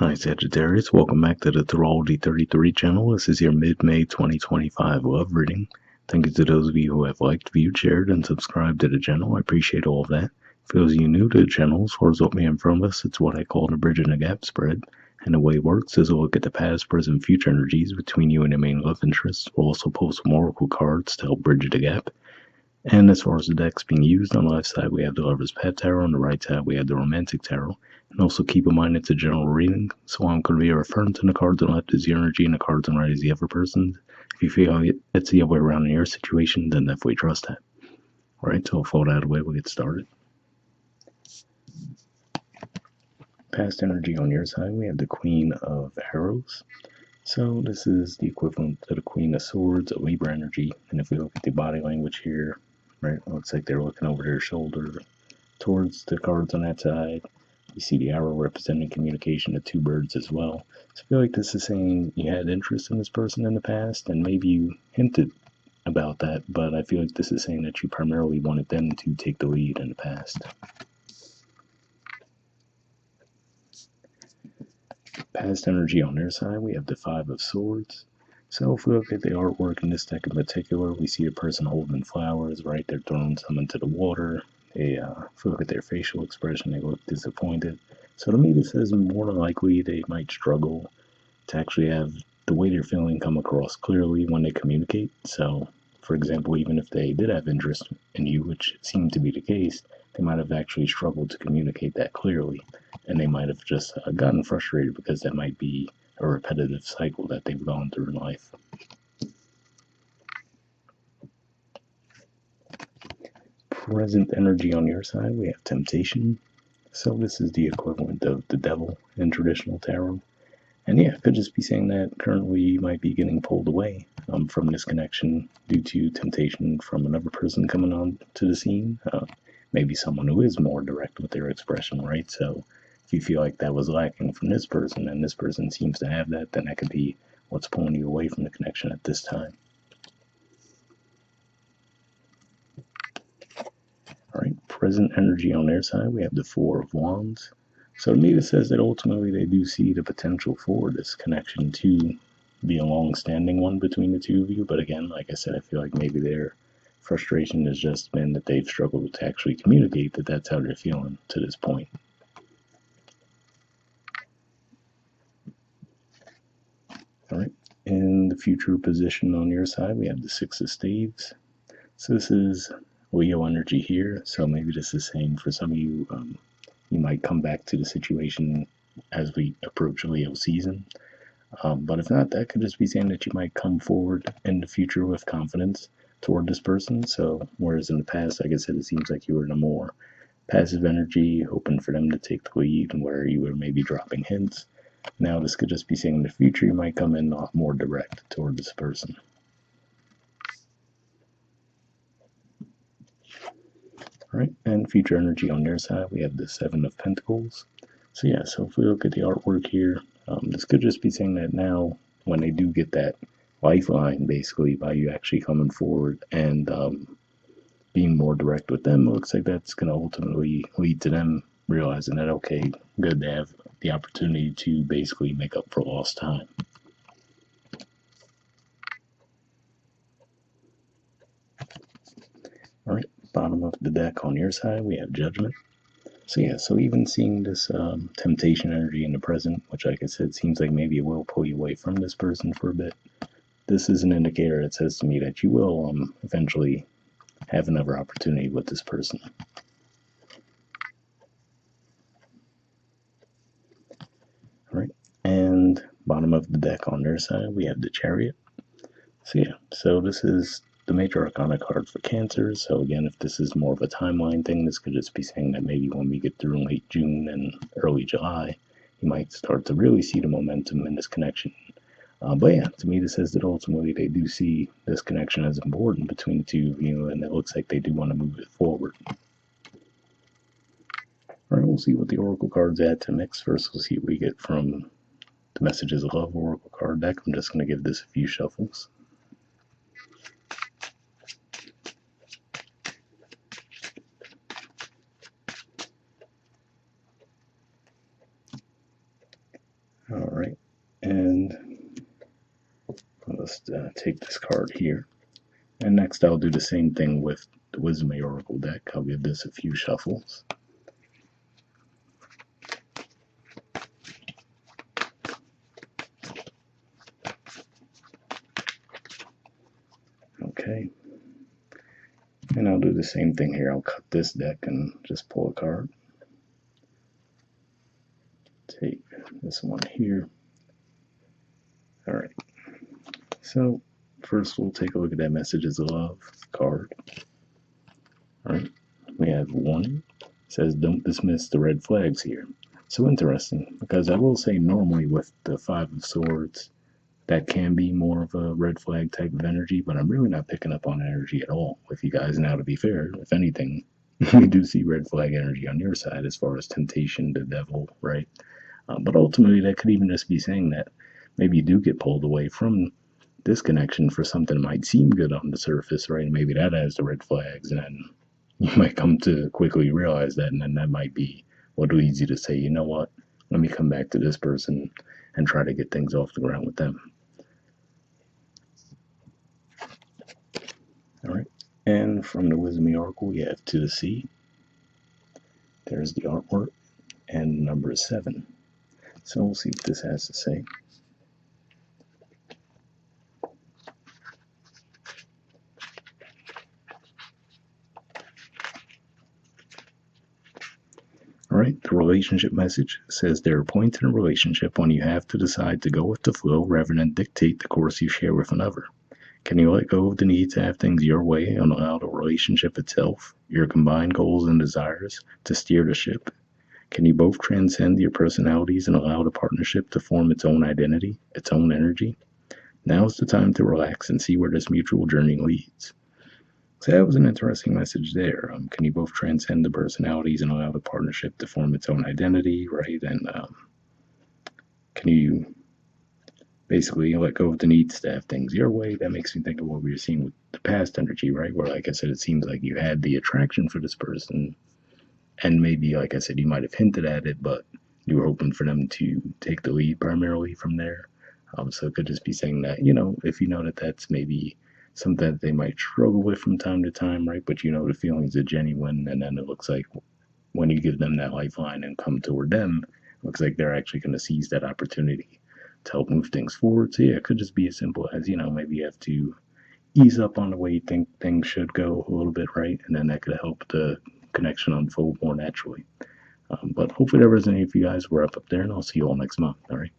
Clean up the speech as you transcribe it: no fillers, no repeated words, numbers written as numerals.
Hi Sagittarius, welcome back to the Astrology 33 channel. This is your mid-May 2025 love reading. Thank you to those of you who have liked, viewed, shared, and subscribed to the channel. I appreciate all of that. For those of you new to the channel, as far as what we have in front of us, it's what I call the bridging the gap spread. And the way it works is we'll look at the past, present, future energies between you and your main love interests. We'll also pull some oracle cards to help bridge the gap. And as far as the decks being used, on the left side we have the Lover's Pet Tarot, on the right side we have the Romantic Tarot. And also keep in mind it's a general reading, so I'm going to be referring to the cards on the left as your energy and the cards on the right as the other person's. If you feel it's the other way around in your situation, then definitely trust that. Alright, so I'll fold out of the way, we'll get started. Past energy on your side, we have the Queen of Arrows. So this is the equivalent to the Queen of Swords, a Libra energy. And if we look at the body language here, right, it looks like they're looking over their shoulder towards the cards on that side. You see the arrow representing communication, the two birds as well. So I feel like this is saying you had interest in this person in the past, and maybe you hinted about that, but I feel like this is saying that you primarily wanted them to take the lead in the past. Past energy on their side, we have the Five of Swords. So if we look at the artwork in this deck in particular, we see the person holding flowers, right? They're throwing some into the water. If we look at their facial expression, they look disappointed. So to me, this says more than likely they might struggle to actually have the way they're feeling come across clearly when they communicate. So, for example, even if they did have interest in you, which seemed to be the case, they might have actually struggled to communicate that clearly. And they might have just gotten frustrated because that might be a repetitive cycle that they've gone through in life. Present energy on your side, we have temptation. So this is the equivalent of the devil in traditional tarot. And yeah, it could just be saying that currently you might be getting pulled away from this connection due to temptation from another person coming on to the scene. Maybe someone who is more direct with their expression, right? So if you feel like that was lacking from this person and this person seems to have that, then that could be what's pulling you away from the connection at this time. All right, present energy on their side, we have the Four of Wands. So to me, this says that ultimately they do see the potential for this connection to be a long-standing one between the two of you. But again, like I said, I feel like maybe their frustration has just been that they've struggled to actually communicate that that's how they're feeling to this point. All right, in the future position on your side, we have the Six of Staves. So this is Leo energy here. So maybe this is saying for some of you, you might come back to the situation as we approach Leo season. But if not, that could just be saying that you might come forward in the future with confidence toward this person. So whereas in the past, like I said, it seems like you were in a more passive energy, hoping for them to take the lead and where you were maybe dropping hints. Now this could just be saying in the future you might come in more direct toward this person. All right, and future energy on their side, we have the Seven of Pentacles. So yeah, so if we look at the artwork here, this could just be saying that now when they do get that lifeline, basically, by you actually coming forward and being more direct with them, it looks like that's going to ultimately lead to them realizing that, okay, good, they have the opportunity to basically make up for lost time. All right, bottom of the deck on your side, we have Judgment. So yeah, so even seeing this temptation energy in the present, which like I said, seems like maybe it will pull you away from this person for a bit. This is an indicator that says to me that you will eventually have another opportunity with this person. All right, and bottom of the deck on their side, we have the Chariot. So yeah, so this is the major arcana card for Cancer. So again, if this is more of a timeline thing, this could just be saying that maybe when we get through late June and early July, you might start to really see the momentum in this connection. But yeah, to me, this says that ultimately they do see this connection as important between the two of you, and it looks like they do want to move it forward. All right, we'll see what the Oracle cards add to mix. First, we'll see what we get from the Messages of Love Oracle card deck. I'm just going to give this a few shuffles. just take this card here. And next I'll do the same thing with the Wisdom Oracle deck. I'll give this a few shuffles. Okay. And I'll do the same thing here. I'll cut this deck and just pull a card. Take this one here. Alright. So, first we'll take a look at that Messages of Love card. Alright. We have warning. It says, don't dismiss the red flags here. So interesting, because I will say normally with the Five of Swords, that can be more of a red flag type of energy, but I'm really not picking up on energy at all with you guys now, to be fair. If anything, we do see red flag energy on your side as far as temptation, the devil, right? But ultimately, that could even just be saying that maybe you do get pulled away from this connection for something that might seem good on the surface, right? And maybe that has the red flags, and then you might come to quickly realize that, and then that might be what leads you to say, you know what, let me come back to this person and try to get things off the ground with them. All right, and from the Wisdom Oracle, we have To the Sea. There's the artwork, and number 7. So we'll see what this has to say. All right, the relationship message says there are points in a relationship when you have to decide to go with the flow rather than dictate the course you share with another. Can you let go of the need to have things your way and allow the relationship itself, your combined goals and desires, to steer the ship? Can you both transcend your personalities and allow the partnership to form its own identity, its own energy? Now is the time to relax and see where this mutual journey leads. So that was an interesting message there. Can you both transcend the personalities and allow the partnership to form its own identity, right? And can you basically let go of the need to have things your way? That makes me think of what we were seeing with the past energy, right? Where, like I said, it seems like you had the attraction for this person, and maybe, like I said, you might have hinted at it, but you were hoping for them to take the lead primarily from there. So it could just be saying that, you know, if you know that that's maybe something that they might struggle with from time to time, right? But you know the feelings are genuine, and then it looks like when you give them that lifeline and come toward them, it looks like they're actually going to seize that opportunity to help move things forward. So yeah, it could just be as simple as, you know, maybe you have to ease up on the way you think things should go a little bit, right? And then that could help the connection unfold more naturally. But hopefully that resonated for you guys. We're up there, and I'll see you all next month. All right.